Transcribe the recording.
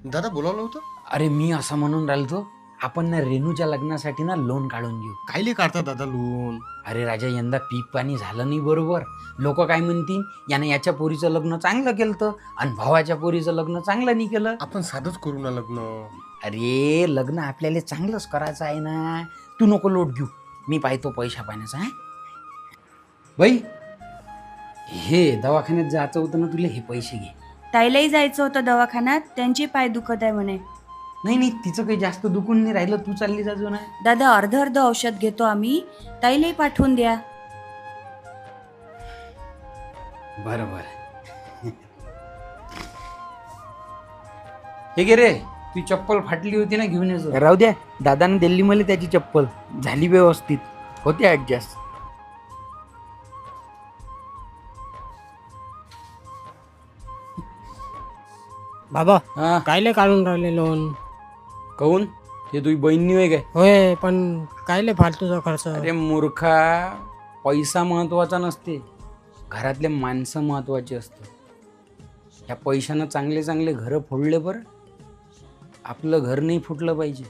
दादा बोलावलं होतं. अरे मी असं म्हणून राहिलो, आपण ना रेणूच्या लग्नासाठी ना लोन काढून घेऊ. कायले काढता दादा लोन? अरे राजा, यंदा पीक पाणी झालं नाही बरोबर. लोक काय म्हणतील, यानं याच्या पोरीचं लग्न चांगलं केलं आणि भावाच्या पोरीचं लग्न चांगलं नाही केलं. आपण साधंच करू ना लग्न. अरे लग्न आपल्याला चांगलंच करायचं आहे ना. तू नको लोट घेऊ, मी पाहतो पैशा पाण्याचा. आहे बाई, हे दवाखान्यात जायचं होतं ना तुला, हे पैसे घे. ताईलाही जायचं होतं दवाखान्यात, त्यांचे पाय दुखत आहे म्हणे. नाही तिचं काही जास्त दुखून नाही राहिलं, तू चालली जाजो ना. दादा अर्ध औषध घेतो आम्ही, ताईलाही पाठवून द्या. बरं हे घे रे, ती चप्पल फाटली होती ना, घेऊन येतो. राहू द्या, दादाने दिली मला त्याची चप्पल, झाली व्यवस्थित, होते ऍडजस्ट. बाबा हा कायले काढून राहिले लोन? कहून ते तुझी बहीण नाही काय? होय, पण कायले फालतूचा खर्च? अरे मूर्खा, पैसा महत्वाचा नसते, घरातले माणसं महत्वाचे असतात. या पैशानं चांगले चांगले घरं फोडले बरं, आपलं घर नाही फुटलं पाहिजे.